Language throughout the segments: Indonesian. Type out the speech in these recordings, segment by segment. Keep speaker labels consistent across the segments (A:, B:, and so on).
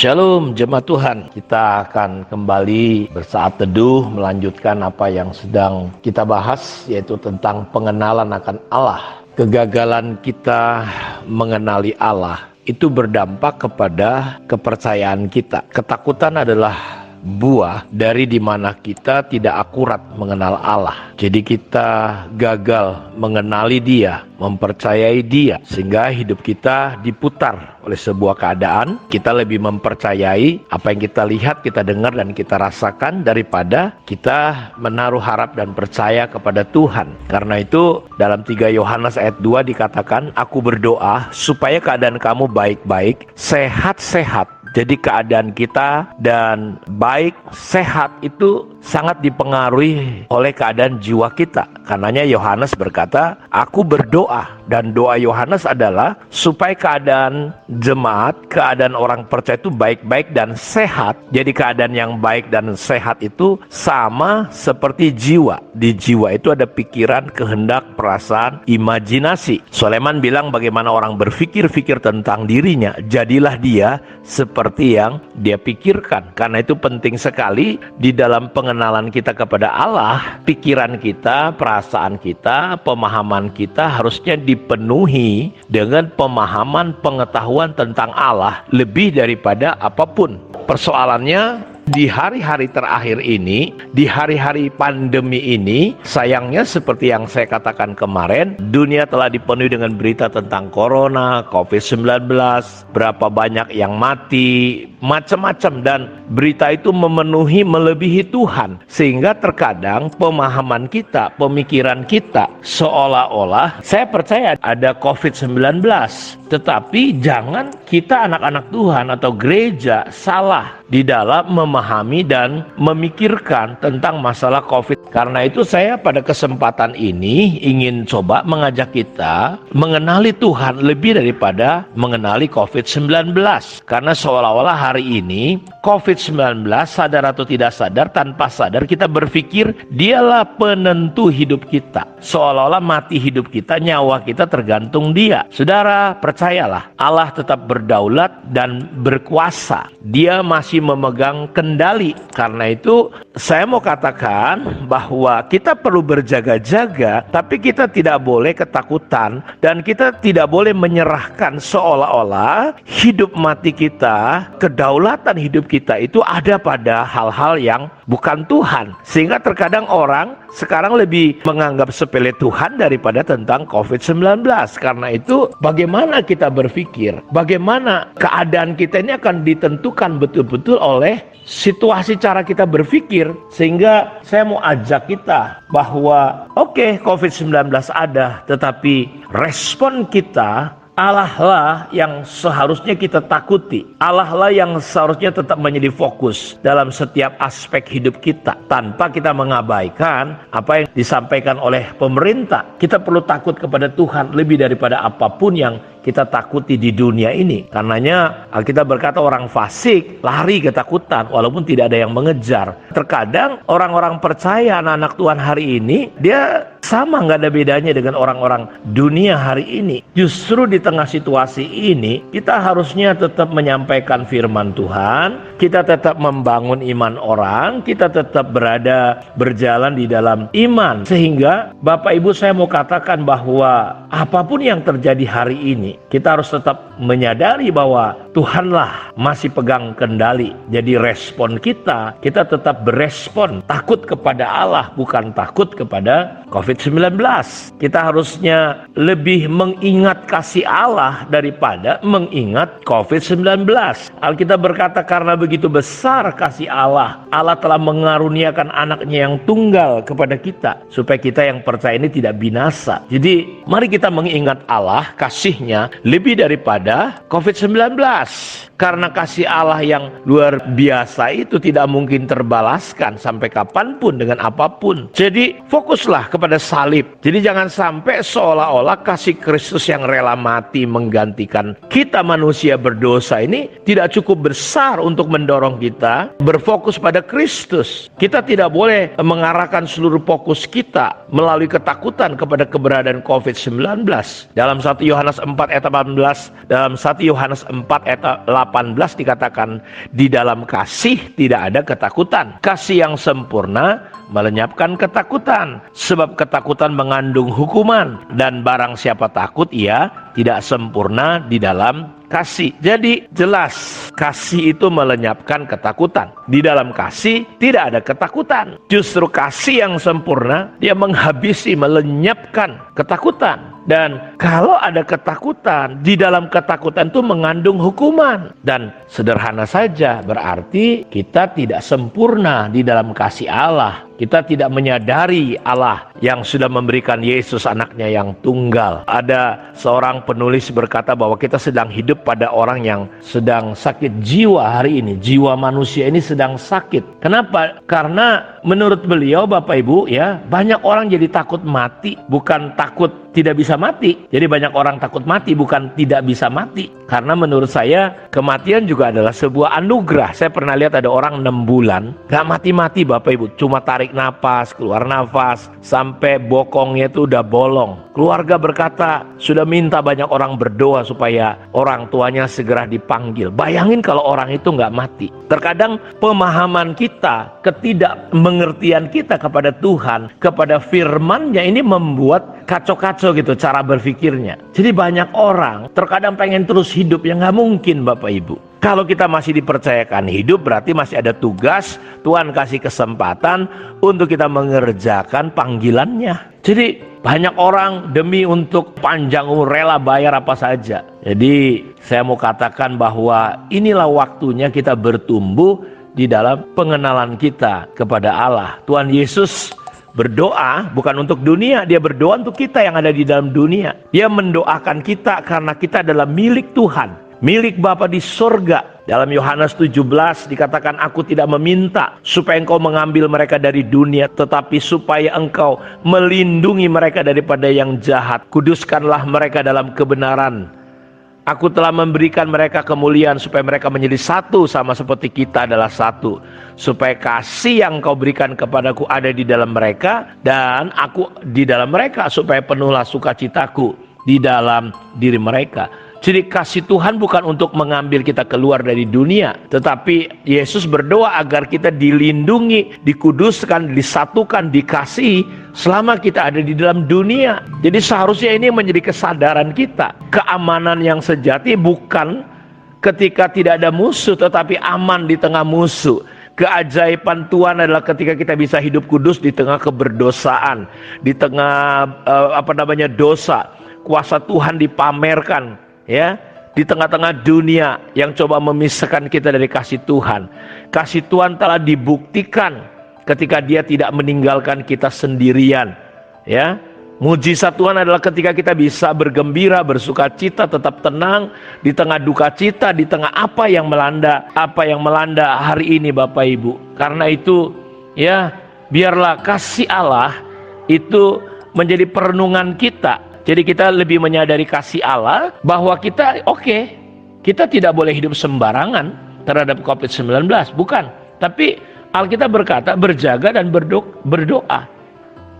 A: Shalom jemaat Tuhan, kita akan kembali bersaat teduh melanjutkan apa yang sedang kita bahas, yaitu tentang pengenalan akan Allah. Kegagalan kita mengenali Allah itu berdampak kepada kepercayaan kita. Ketakutan adalah buah dari dimana kita tidak akurat mengenal Allah. Jadi kita gagal mengenali Dia, mempercayai Dia, sehingga hidup kita diputar oleh sebuah keadaan. Kita lebih mempercayai apa yang kita lihat, kita dengar, dan kita rasakan daripada kita menaruh harap dan percaya kepada Tuhan. Karena itu dalam 3 Yohanes ayat 2 dikatakan, aku berdoa supaya keadaan kamu baik-baik, sehat-sehat. Jadi keadaan kita dan baik, sehat itu sangat dipengaruhi oleh keadaan jiwa kita. Karenanya Yohanes berkata, aku berdoa. Dan doa Yohanes adalah supaya keadaan jemaat, keadaan orang percaya itu baik-baik dan sehat. Jadi keadaan yang baik dan sehat itu sama seperti jiwa. Di jiwa itu ada pikiran, kehendak, perasaan, imajinasi. Sulaiman bilang bagaimana orang berpikir-pikir tentang dirinya, jadilah dia seperti yang dia pikirkan. Karena itu penting sekali di dalam pengenalan kita kepada Allah, pikiran kita, perasaan kita, pemahaman kita harusnya dipenuhi dengan pemahaman pengetahuan tentang Allah lebih daripada apapun. Persoalannya di hari-hari terakhir ini, di hari-hari pandemi ini, sayangnya seperti yang saya katakan kemarin, dunia telah dipenuhi dengan berita tentang corona, COVID-19, berapa banyak yang mati, macam-macam, dan berita itu memenuhi melebihi Tuhan, sehingga terkadang pemahaman kita, pemikiran kita seolah-olah saya percaya ada COVID-19, tetapi jangan kita anak-anak Tuhan atau gereja salah di dalam memahami dan memikirkan tentang masalah COVID. Karena itu saya pada kesempatan ini ingin coba mengajak kita mengenali Tuhan lebih daripada mengenali COVID-19. Karena seolah-olah hari ini COVID-19, sadar atau tidak sadar, tanpa sadar kita berpikir dialah penentu hidup kita. Seolah-olah mati hidup kita, nyawa kita tergantung Dia. Saudara, percayalah, Allah tetap berdaulat dan berkuasa. Dia masih memegang kendali. Karena itu saya mau katakan bahwa kita perlu berjaga-jaga, tapi kita tidak boleh ketakutan, dan kita tidak boleh menyerahkan seolah-olah hidup mati kita, kedaulatan hidup kita itu ada pada hal-hal yang bukan Tuhan. Sehingga terkadang orang sekarang lebih menganggap sepele Tuhan daripada tentang COVID-19. Karena itu bagaimana kita berpikir, bagaimana keadaan kita ini akan ditentukan betul-betul oleh situasi cara kita berpikir. Sehingga saya mau ajak kita bahwa oke, COVID-19 ada, tetapi respon kita, Allah lah yang seharusnya kita takuti. Allah lah yang seharusnya tetap menjadi fokus dalam setiap aspek hidup kita, tanpa kita mengabaikan apa yang disampaikan oleh pemerintah. Kita perlu takut kepada Tuhan lebih daripada apapun yang kita takuti di dunia ini. Karenanya Alkitab berkata orang fasik lari ketakutan walaupun tidak ada yang mengejar. Terkadang orang-orang percaya, anak-anak Tuhan hari ini, dia sama, nggak ada bedanya dengan orang-orang dunia hari ini. Justru di tengah situasi ini kita harusnya tetap menyampaikan firman Tuhan, kita tetap membangun iman orang, kita tetap berjalan di dalam iman. Sehingga Bapak Ibu, saya mau katakan bahwa apapun yang terjadi hari ini, kita harus tetap menyadari bahwa Tuhanlah masih pegang kendali. Jadi respon kita tetap berespon takut kepada Allah, bukan takut kepada COVID-19. Kita harusnya lebih mengingat kasih Allah daripada mengingat COVID-19. Alkitab berkata karena begitu besar kasih Allah, Allah telah mengaruniakan anaknya yang tunggal kepada kita, supaya kita yang percaya ini tidak binasa. Jadi mari kita mengingat Allah, kasihnya lebih daripada COVID-19. Karena kasih Allah yang luar biasa itu tidak mungkin terbalaskan sampai kapanpun dengan apapun. Jadi fokuslah kepada salib. Jadi jangan sampai seolah-olah kasih Kristus yang rela mati menggantikan kita manusia berdosa ini tidak cukup besar untuk mendorong kita berfokus pada Kristus. Kita tidak boleh mengarahkan seluruh fokus kita melalui ketakutan kepada keberadaan COVID-19. Dalam 1 Yohanes 4 ayat 18, dalam 1 Yohanes 4 ayat 18 18 dikatakan, di dalam kasih tidak ada ketakutan. Kasih yang sempurna melenyapkan ketakutan, sebab ketakutan mengandung hukuman, dan barang siapa takut ia tidak sempurna di dalam kasih. Jadi jelas kasih itu melenyapkan ketakutan. Di dalam kasih tidak ada ketakutan. Justru kasih yang sempurna dia menghabisi, melenyapkan ketakutan. Dan kalau ada ketakutan, di dalam ketakutan itu mengandung hukuman. Dan sederhana saja, berarti kita tidak sempurna di dalam kasih Allah. Kita tidak menyadari Allah yang sudah memberikan Yesus anaknya yang tunggal. Ada seorang penulis berkata bahwa kita sedang hidup pada orang yang sedang sakit jiwa hari ini. Jiwa manusia ini sedang sakit. Kenapa? Karena menurut beliau, Bapak Ibu, ya, banyak orang jadi takut mati, bukan takut tidak bisa mati. Jadi banyak orang takut mati, bukan tidak bisa mati. Karena menurut saya kematian juga adalah sebuah anugerah. Saya pernah lihat ada orang 6 bulan gak mati-mati, Bapak Ibu, cuma tarik nafas, keluar nafas, sampai bokongnya itu udah bolong. Keluarga berkata sudah minta banyak orang berdoa supaya orang tuanya segera dipanggil. Bayangin kalau orang itu gak mati. Terkadang pemahaman kita, ketidakmengertian kita kepada Tuhan, kepada firman-Nya ini membuat kacau-kacau gitu cara berpikirnya. Jadi banyak orang terkadang pengen terus hidup, yang nggak mungkin, Bapak Ibu. Kalau kita masih dipercayakan hidup, berarti masih ada tugas. Tuhan kasih kesempatan untuk kita mengerjakan panggilannya. Jadi banyak orang demi untuk panjang umur rela bayar apa saja. Jadi saya mau katakan bahwa inilah waktunya kita bertumbuh di dalam pengenalan kita kepada Allah. Tuhan Yesus berdoa bukan untuk dunia, dia berdoa untuk kita yang ada di dalam dunia. Dia mendoakan kita karena kita adalah milik Tuhan, milik Bapa di sorga. Dalam Yohanes 17 dikatakan, aku tidak meminta supaya engkau mengambil mereka dari dunia, tetapi supaya engkau melindungi mereka daripada yang jahat. Kuduskanlah mereka dalam kebenaran. Aku telah memberikan mereka kemuliaan supaya mereka menjadi satu sama seperti kita adalah satu. Supaya kasih yang kau berikan kepadaku ada di dalam mereka dan aku di dalam mereka, supaya penuhlah sukacitaku di dalam diri mereka. Jadi kasih Tuhan bukan untuk mengambil kita keluar dari dunia, tetapi Yesus berdoa agar kita dilindungi, dikuduskan, disatukan, dikasihi selama kita ada di dalam dunia. Jadi seharusnya ini menjadi kesadaran kita. Keamanan yang sejati bukan ketika tidak ada musuh, tetapi aman di tengah musuh. Keajaiban Tuhan adalah ketika kita bisa hidup kudus di tengah keberdosaan, di tengah dosa. Kuasa Tuhan dipamerkan, ya, di tengah-tengah dunia yang coba memisahkan kita dari kasih Tuhan. Kasih Tuhan telah dibuktikan ketika dia tidak meninggalkan kita sendirian, ya. Mujizat Tuhan adalah ketika kita bisa bergembira, bersuka cita, tetap tenang di tengah duka cita, di tengah apa yang melanda hari ini, Bapak Ibu. Karena itu, ya, biarlah kasih Allah itu menjadi perenungan kita. Jadi kita lebih menyadari kasih Allah, bahwa kita kita tidak boleh hidup sembarangan terhadap COVID-19, bukan. Tapi Alkitab berkata berjaga dan berdoa.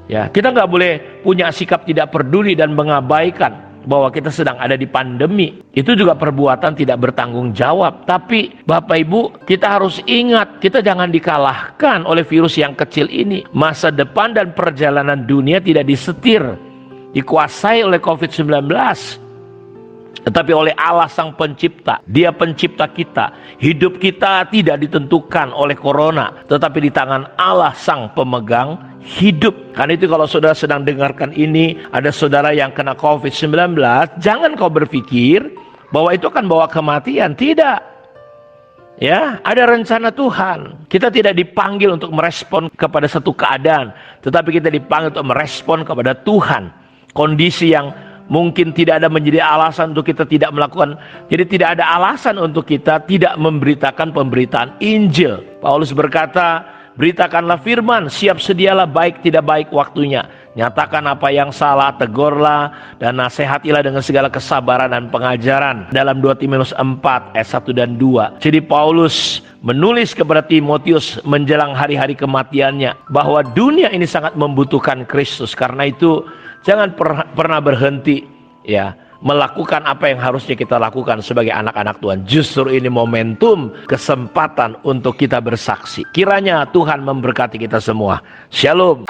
A: Ya, kita nggak boleh punya sikap tidak peduli dan mengabaikan bahwa kita sedang ada di pandemi. Itu juga perbuatan tidak bertanggung jawab. Tapi Bapak Ibu, kita harus ingat, kita jangan dikalahkan oleh virus yang kecil ini. Masa depan dan perjalanan dunia tidak disetir, dikuasai oleh COVID-19, tetapi oleh Allah Sang Pencipta. Dia pencipta kita. Hidup kita tidak ditentukan oleh corona, tetapi di tangan Allah Sang Pemegang hidup. Karena itu kalau saudara sedang dengarkan ini, ada saudara yang kena COVID-19, jangan kau berpikir bahwa itu akan bawa kematian. Tidak. Ya, ada rencana Tuhan. Kita tidak dipanggil untuk merespon kepada satu keadaan, tetapi kita dipanggil untuk merespon kepada Tuhan. Kondisi yang mungkin tidak ada menjadi alasan untuk kita tidak melakukan. Jadi tidak ada alasan untuk kita tidak memberitakan pemberitaan Injil. Paulus berkata, beritakanlah firman, siap sedialah baik tidak baik waktunya. Nyatakan apa yang salah, tegurlah dan nasihatilah dengan segala kesabaran dan pengajaran. Dalam 2 Timotius 4 ayat 1 dan 2. Jadi Paulus menulis kepada Timotius menjelang hari-hari kematiannya bahwa dunia ini sangat membutuhkan Kristus. Karena itu jangan pernah berhenti, ya, melakukan apa yang harusnya kita lakukan sebagai anak-anak Tuhan. Justru ini momentum, kesempatan untuk kita bersaksi. Kiranya Tuhan memberkati kita semua. Shalom.